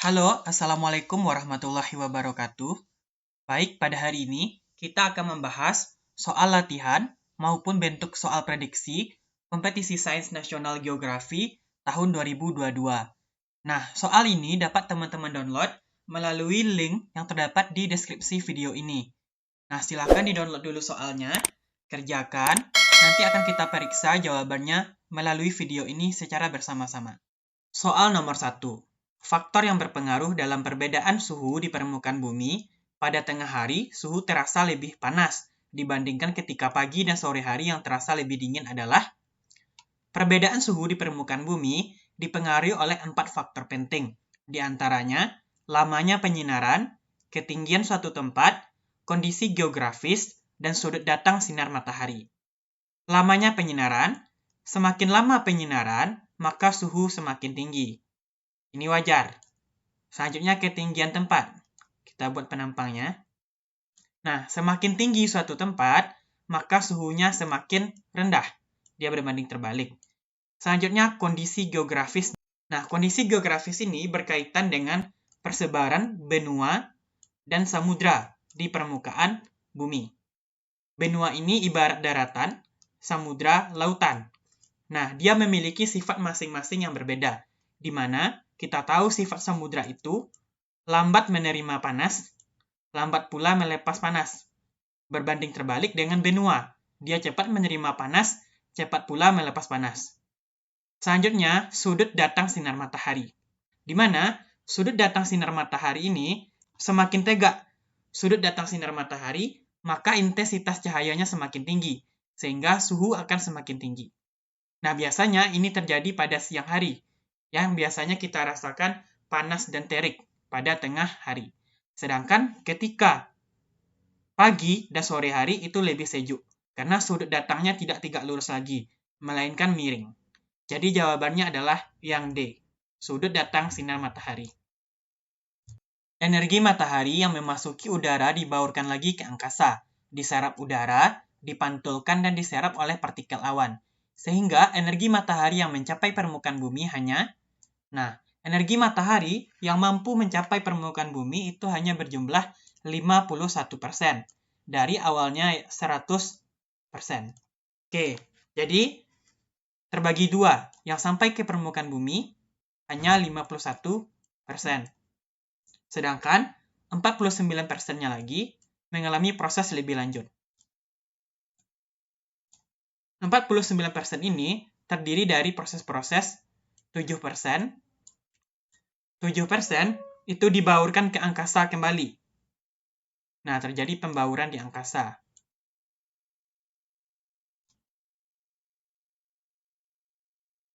Halo, Assalamualaikum warahmatullahi wabarakatuh. Baik, pada hari ini kita akan membahas soal latihan maupun bentuk soal prediksi kompetisi Sains Nasional Geografi tahun 2022. Nah, soal ini dapat teman-teman download melalui link yang terdapat di deskripsi video ini. Nah, silakan di-download dulu soalnya, kerjakan, nanti akan kita periksa jawabannya melalui video ini secara bersama-sama. Soal nomor 1. Faktor yang berpengaruh dalam perbedaan suhu di permukaan bumi, pada tengah hari suhu terasa lebih panas dibandingkan ketika pagi dan sore hari yang terasa lebih dingin adalah perbedaan suhu di permukaan bumi dipengaruhi oleh 4 faktor penting, di antaranya lamanya penyinaran, ketinggian suatu tempat, kondisi geografis, dan sudut datang sinar matahari. Lamanya penyinaran, semakin lama penyinaran, maka suhu semakin tinggi. Ini wajar. Selanjutnya ketinggian tempat. Kita buat penampangnya. Nah, semakin tinggi suatu tempat, maka suhunya semakin rendah. Dia berbanding terbalik. Selanjutnya kondisi geografis. Nah, kondisi geografis ini berkaitan dengan persebaran benua dan samudra di permukaan bumi. Benua ini ibarat daratan, samudra lautan. Nah, dia memiliki sifat masing-masing yang berbeda, di mana kita tahu sifat samudra itu lambat menerima panas, lambat pula melepas panas. Berbanding terbalik dengan benua, dia cepat menerima panas, cepat pula melepas panas. Selanjutnya, sudut datang sinar matahari. Di mana sudut datang sinar matahari ini semakin tegak sudut datang sinar matahari, maka intensitas cahayanya semakin tinggi, sehingga suhu akan semakin tinggi. Nah, biasanya ini terjadi pada siang hari, yang biasanya kita rasakan panas dan terik pada tengah hari. Sedangkan ketika pagi dan sore hari itu lebih sejuk, karena sudut datangnya tidak tegak lurus lagi, melainkan miring. Jadi jawabannya adalah yang D, sudut datang sinar matahari. Energi matahari yang memasuki udara dibaurkan lagi ke angkasa, diserap udara, dipantulkan dan diserap oleh partikel awan. Sehingga energi matahari yang mencapai permukaan bumi energi matahari yang mampu mencapai permukaan bumi itu hanya berjumlah 51% dari awalnya 100%. Oke, jadi terbagi dua, yang sampai ke permukaan bumi hanya 51%. Sedangkan 49%-nya lagi mengalami proses lebih lanjut. 49% ini terdiri dari proses-proses 7%. 7% itu dibaurkan ke angkasa kembali. Nah, terjadi pembauran di angkasa.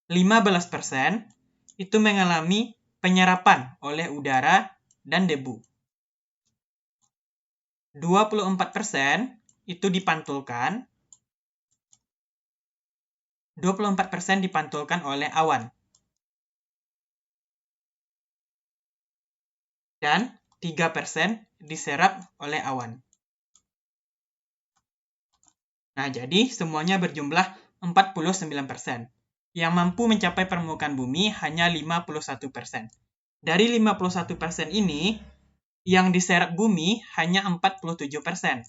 15% itu mengalami penyerapan oleh udara dan debu. 24% itu dipantulkan. 24% dipantulkan oleh awan. Dan 3% diserap oleh awan. Nah, jadi semuanya berjumlah 49%. Yang mampu mencapai permukaan bumi hanya 51%. Dari 51% ini, yang diserap bumi hanya 47%.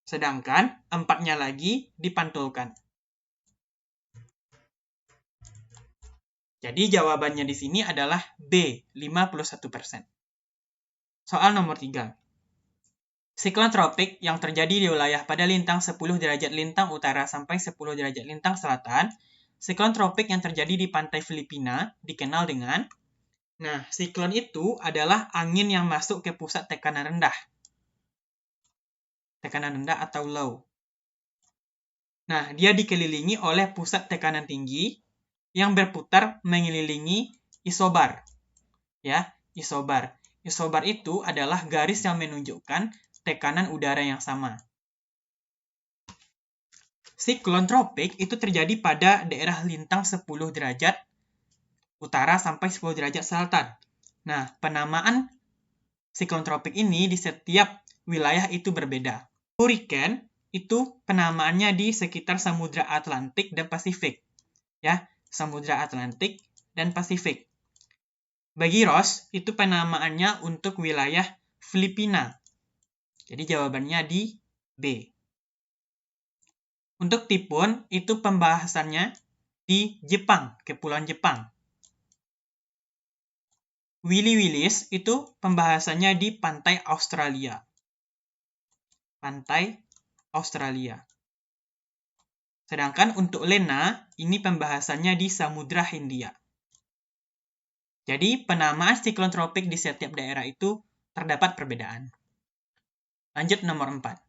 Sedangkan 4-nya lagi dipantulkan. Jadi jawabannya di sini adalah B, 51%. Soal nomor 3. Siklon tropik yang terjadi di wilayah pada lintang 10 derajat lintang utara sampai 10 derajat lintang selatan, siklon tropik yang terjadi di pantai Filipina dikenal dengan, siklon itu adalah angin yang masuk ke pusat tekanan rendah. Tekanan rendah atau low. Nah, dia dikelilingi oleh pusat tekanan tinggi yang berputar mengelilingi isobar. Ya, isobar. Isobar itu adalah garis yang menunjukkan tekanan udara yang sama. Siklon tropik itu terjadi pada daerah lintang 10 derajat utara sampai 10 derajat selatan. Nah, penamaan siklon tropik ini di setiap wilayah itu berbeda. Hurricane itu penamaannya di sekitar Samudra Atlantik dan Pasifik. Ya, Samudra Atlantik dan Pasifik. Bagi Ross, itu penamaannya untuk wilayah Filipina. Jadi jawabannya di B. Untuk Tipun, itu pembahasannya di Jepang, Kepulauan Jepang. Willy Willis itu pembahasannya di pantai Australia. Pantai Australia. Sedangkan untuk Lena, ini pembahasannya di Samudra Hindia. Jadi, penamaan siklon tropik di setiap daerah itu terdapat perbedaan. Lanjut nomor 4.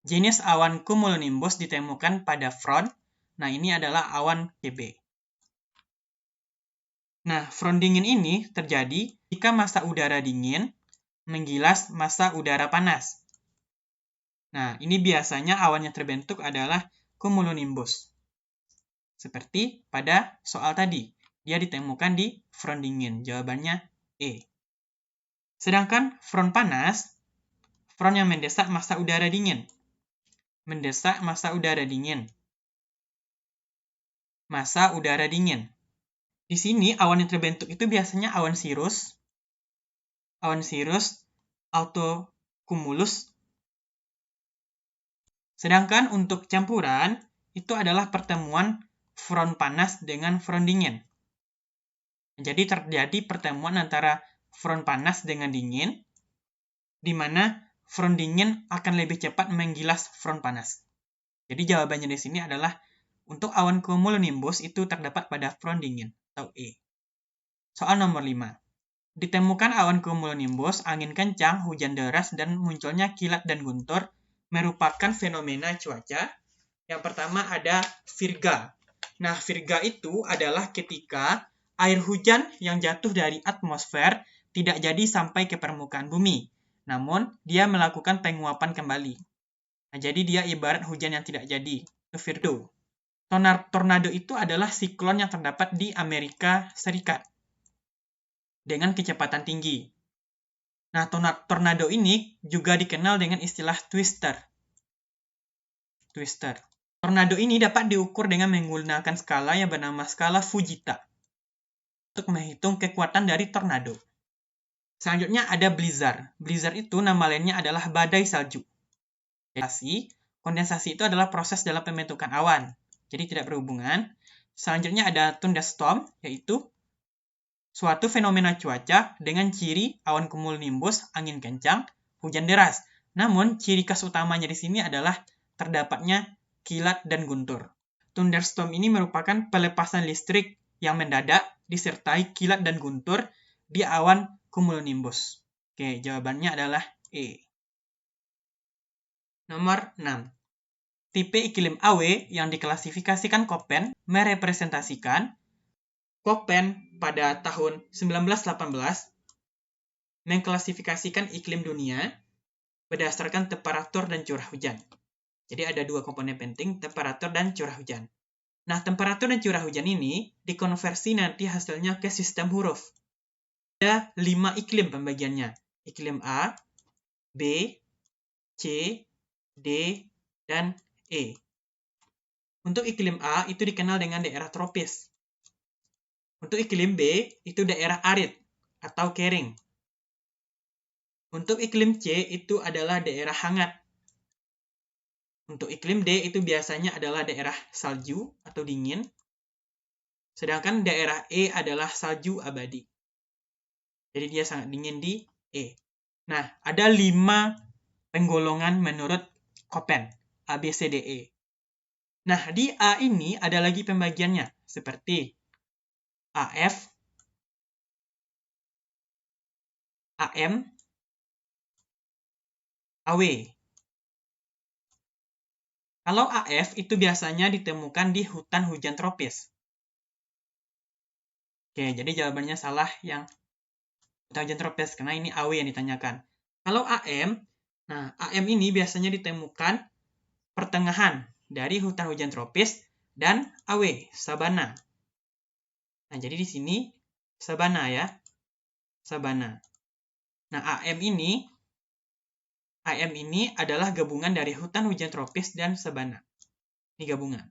Jenis awan cumulonimbus ditemukan pada front. Nah, ini adalah awan CB. Nah, front dingin ini terjadi jika massa udara dingin menggilas massa udara panas. Nah, ini biasanya awan yang terbentuk adalah cumulonimbus. Seperti pada soal tadi, dia ditemukan di front dingin. Jawabannya E. Sedangkan front panas, front yang mendesak massa udara dingin. Mendesak massa udara dingin. Massa udara dingin. Di sini awan yang terbentuk itu biasanya awan cirrus, autocumulus. Sedangkan untuk campuran, itu adalah pertemuan front panas dengan front dingin. Jadi terjadi pertemuan antara front panas dengan dingin, di mana front dingin akan lebih cepat menggilas front panas. Jadi jawabannya di sini adalah untuk awan cumulonimbus itu terdapat pada front dingin, atau E. Soal nomor 5. Ditemukan awan cumulonimbus, angin kencang, hujan deras, dan munculnya kilat dan guntur merupakan fenomena cuaca. Yang pertama ada virga. Nah, virga itu adalah ketika air hujan yang jatuh dari atmosfer tidak jadi sampai ke permukaan bumi. Namun, dia melakukan penguapan kembali. Nah, jadi dia ibarat hujan yang tidak jadi. Itu virga. Tornado itu adalah siklon yang terdapat di Amerika Serikat dengan kecepatan tinggi. Nah, tornado ini juga dikenal dengan istilah twister. Tornado ini dapat diukur dengan menggunakan skala yang bernama skala Fujita untuk menghitung kekuatan dari tornado. Selanjutnya ada blizzard. Blizzard itu nama lainnya adalah badai salju. Kondensasi itu adalah proses dalam pembentukan awan, jadi tidak berhubungan. Selanjutnya ada thunderstorm, yaitu suatu fenomena cuaca dengan ciri awan cumulonimbus, angin kencang, hujan deras. Namun, ciri khas utamanya di sini adalah terdapatnya kilat dan guntur. Thunderstorm ini merupakan pelepasan listrik yang mendadak disertai kilat dan guntur di awan cumulonimbus. Oke, jawabannya adalah E. Nomor 6. Tipe iklim AW yang diklasifikasikan Köppen merepresentasikan Köppen pada tahun 1918 mengklasifikasikan iklim dunia berdasarkan temperatur dan curah hujan. Jadi ada dua komponen penting, temperatur dan curah hujan. Nah, temperatur dan curah hujan ini dikonversi nanti hasilnya ke sistem huruf. Ada 5 iklim pembagiannya. Iklim A, B, C, D, dan E. Untuk iklim A itu dikenal dengan daerah tropis. Untuk iklim B itu daerah arid atau kering. Untuk iklim C itu adalah daerah hangat. Untuk iklim D itu biasanya adalah daerah salju atau dingin. Sedangkan daerah E adalah salju abadi. Jadi dia sangat dingin di E. Nah, ada 5 penggolongan menurut Köppen, A, B, C, D, E. Nah, di A ini ada lagi pembagiannya, seperti AF, AM, AW. Kalau AF itu biasanya ditemukan di hutan hujan tropis. Oke, jadi jawabannya salah yang hutan hujan tropis, karena ini AW yang ditanyakan. Kalau AM, nah AM ini biasanya ditemukan pertengahan dari hutan hujan tropis dan AW, sabana. Nah, jadi di sini sabana ya. Sabana. Nah, AM ini adalah gabungan dari hutan hujan tropis dan sabana. Ini gabungan.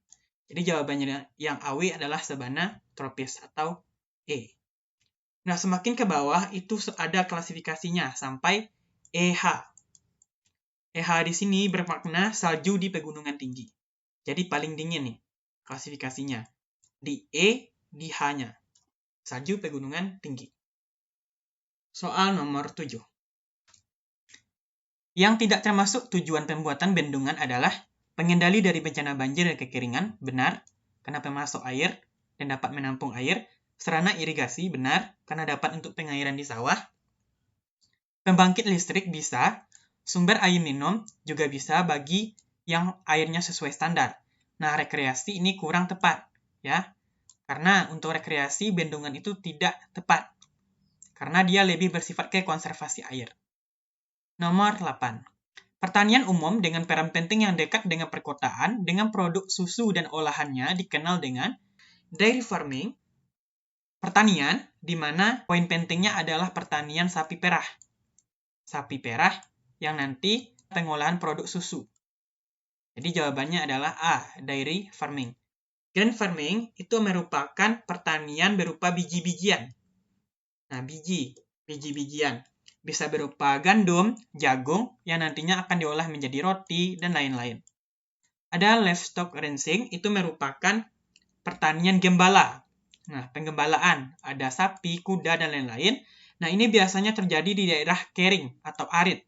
Jadi jawabannya yang AW adalah sabana tropis atau E. Nah, semakin ke bawah itu ada klasifikasinya sampai EH. EH di sini bermakna salju di pegunungan tinggi. Jadi paling dingin nih klasifikasinya. Di E, di H-nya. Salju pegunungan tinggi. Soal nomor 7. Yang tidak termasuk tujuan pembuatan bendungan adalah pengendali dari bencana banjir dan kekeringan, benar, karena pemasok air dan dapat menampung air. Sarana irigasi, benar, karena dapat untuk pengairan di sawah. Pembangkit listrik, bisa. Sumber air minum juga bisa bagi yang airnya sesuai standar. Nah, rekreasi ini kurang tepat, ya. Karena untuk rekreasi, bendungan itu tidak tepat. Karena dia lebih bersifat ke konservasi air. Nomor 8. Pertanian umum dengan peran penting yang dekat dengan perkotaan, dengan produk susu dan olahannya dikenal dengan dairy farming. Pertanian, di mana poin pentingnya adalah pertanian sapi perah. Sapi perah yang nanti pengolahan produk susu. Jadi jawabannya adalah A, dairy farming. Grain farming itu merupakan pertanian berupa biji-bijian. Nah, biji-bijian. Bisa berupa gandum, jagung, yang nantinya akan diolah menjadi roti, dan lain-lain. Ada livestock rancing, itu merupakan pertanian gembala. Nah, penggembalaan, ada sapi, kuda, dan lain-lain. Nah, ini biasanya terjadi di daerah kering atau arid.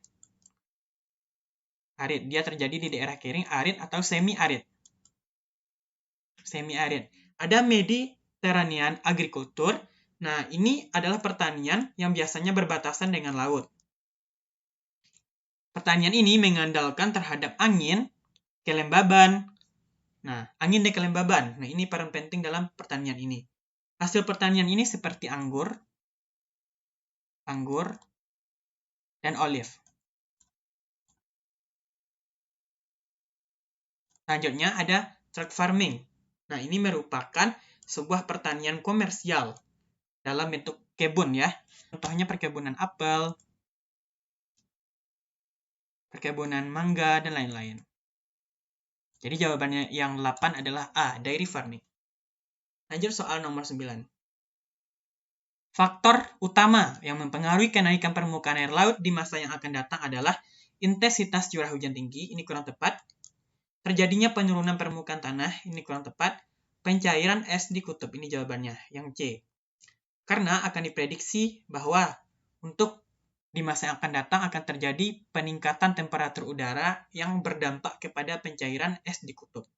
Dia terjadi di daerah kering, arid, atau semi-arid. Ada Mediterranean agriculture. Nah, ini adalah pertanian yang biasanya berbatasan dengan laut. Pertanian ini mengandalkan terhadap angin, kelembaban. Nah, angin dan kelembaban. Nah, ini peran penting dalam pertanian ini. Hasil pertanian ini seperti anggur, dan olive. Selanjutnya ada truck farming. Nah, ini merupakan sebuah pertanian komersial dalam bentuk kebun, ya. Contohnya perkebunan apel, perkebunan mangga, dan lain-lain. Jadi jawabannya yang 8 adalah A, dairy farming. Lanjut soal nomor 9. Faktor utama yang mempengaruhi kenaikan permukaan air laut di masa yang akan datang adalah intensitas curah hujan tinggi, ini kurang tepat. Terjadinya penurunan permukaan tanah, ini kurang tepat. Pencairan es di kutub, ini jawabannya, yang C. Karena akan diprediksi bahwa untuk di masa yang akan datang akan terjadi peningkatan temperatur udara yang berdampak kepada pencairan es di kutub.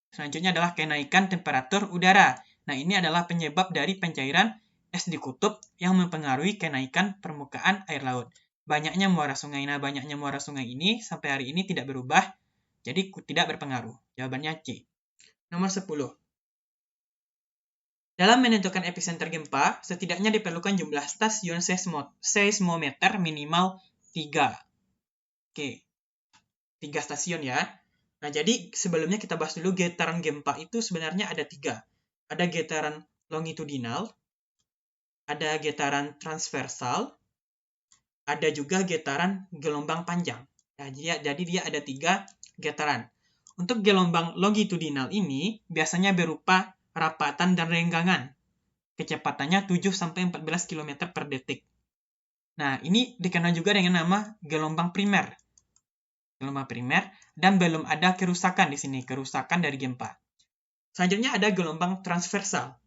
Selanjutnya adalah kenaikan temperatur udara. Nah, ini adalah penyebab dari pencairan es di kutub yang mempengaruhi kenaikan permukaan air laut. Banyaknya muara sungai ini sampai hari ini tidak berubah, jadi tidak berpengaruh. Jawabannya C. Nomor 10. Dalam menentukan epicenter gempa, setidaknya diperlukan jumlah stasiun seismometer minimal 3. Oke, 3 stasiun ya. Nah, jadi sebelumnya kita bahas dulu getaran gempa itu sebenarnya ada 3. Ada getaran longitudinal, ada getaran transversal, ada juga getaran gelombang panjang. Nah, jadi dia ada 3 getaran. Untuk gelombang longitudinal ini biasanya berupa rapatan dan renggangan. Kecepatannya 7-14 km per detik. Nah, ini dikenal juga dengan nama gelombang primer. Dan belum ada kerusakan di sini, kerusakan dari gempa. Selanjutnya ada gelombang transversal.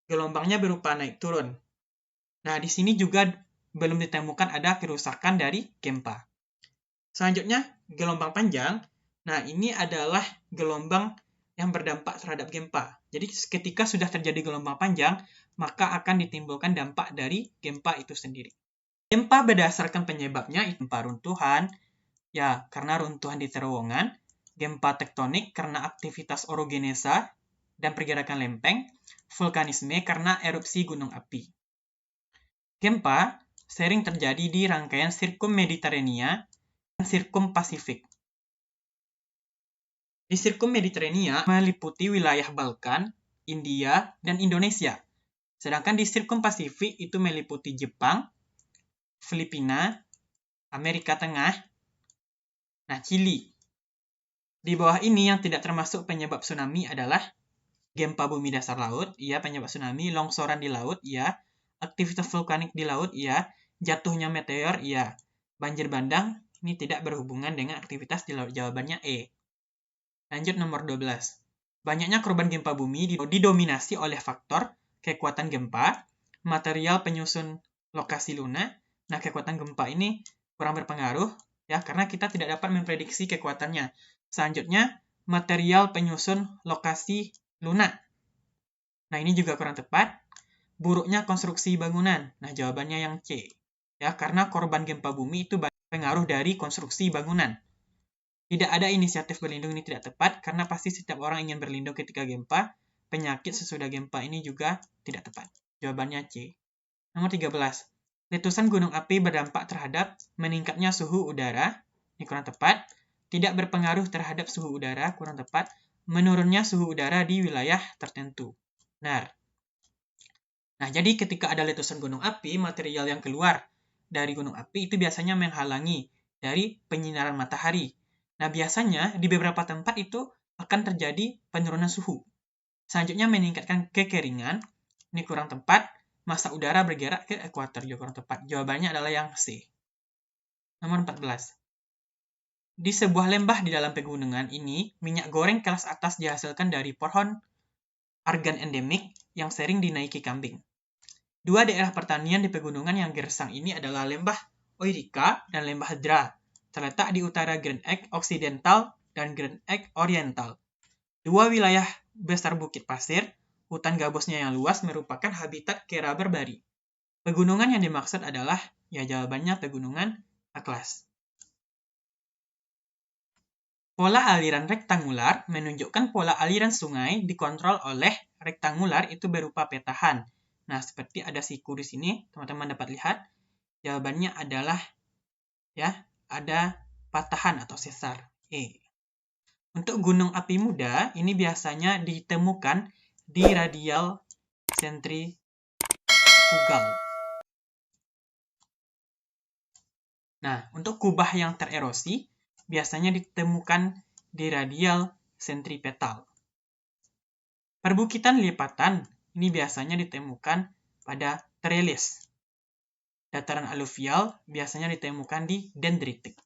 Gelombangnya berupa naik turun. Nah, di sini juga belum ditemukan ada kerusakan dari gempa. Selanjutnya, gelombang panjang. Nah, ini adalah gelombang yang berdampak terhadap gempa. Jadi, ketika sudah terjadi gelombang panjang, maka akan ditimbulkan dampak dari gempa itu sendiri. Gempa berdasarkan penyebabnya, gempa runtuhan, ya karena runtuhan di terowongan, gempa tektonik karena aktivitas orogenesa dan pergerakan lempeng, vulkanisme karena erupsi gunung api. Gempa sering terjadi di rangkaian sirkum Mediterania dan sirkum Pasifik. Di sirkum Mediterania meliputi wilayah Balkan, India, dan Indonesia. Sedangkan di sirkum Pasifik itu meliputi Jepang, Filipina, Amerika Tengah, Chili. Di bawah ini yang tidak termasuk penyebab tsunami adalah gempa bumi dasar laut, penyebab tsunami, longsoran di laut, Aktivitas vulkanik di laut, iya. Jatuhnya meteor, iya. Banjir bandang, ini tidak berhubungan dengan aktivitas di laut. Jawabannya E. Lanjut nomor 12. Banyaknya korban gempa bumi didominasi oleh faktor kekuatan gempa, material penyusun lokasi lunak. Nah, kekuatan gempa ini kurang berpengaruh, ya, karena kita tidak dapat memprediksi kekuatannya. Selanjutnya, material penyusun lokasi lunak. Nah, ini juga kurang tepat. Buruknya konstruksi bangunan. Nah, jawabannya yang C. Ya, karena korban gempa bumi itu pengaruh dari konstruksi bangunan. Tidak ada inisiatif berlindung, ini tidak tepat, karena pasti setiap orang ingin berlindung ketika gempa. Penyakit sesudah gempa ini juga tidak tepat. Jawabannya C. Nomor 13. Letusan gunung api berdampak terhadap meningkatnya suhu udara. Ini kurang tepat. Tidak berpengaruh terhadap suhu udara, kurang tepat. Menurunnya suhu udara di wilayah tertentu. Benar. Nah, jadi ketika ada letusan gunung api, material yang keluar dari gunung api itu biasanya menghalangi dari penyinaran matahari. Nah, biasanya di beberapa tempat itu akan terjadi penurunan suhu. Selanjutnya meningkatkan kekeringan. Ini kurang tepat. Massa udara bergerak ke ekuator, juga kurang tepat. Jawabannya adalah yang C. Nomor 14. Di sebuah lembah di dalam pegunungan ini, minyak goreng kelas atas dihasilkan dari pohon argan endemik yang sering dinaiki kambing. Dua daerah pertanian di pegunungan yang gersang ini adalah lembah Oirica dan lembah Dra, terletak di utara Grand Egg Occidental dan Grand Egg Oriental. Dua wilayah besar bukit pasir, hutan gabusnya yang luas merupakan habitat kera berbari. Pegunungan yang dimaksud adalah, ya jawabannya pegunungan Atlas. Pola aliran rektangular menunjukkan pola aliran sungai dikontrol oleh rektangular itu berupa petahan. Nah, seperti ada siku di sini, teman-teman dapat lihat. Jawabannya adalah, ya, ada patahan atau sesar. E. Untuk gunung api muda, ini biasanya ditemukan di radial sentrifugal. Nah, untuk kubah yang tererosi, biasanya ditemukan di radial sentripetal. Perbukitan lipatan ini biasanya ditemukan pada trellis. Dataran aluvial biasanya ditemukan di dendritik.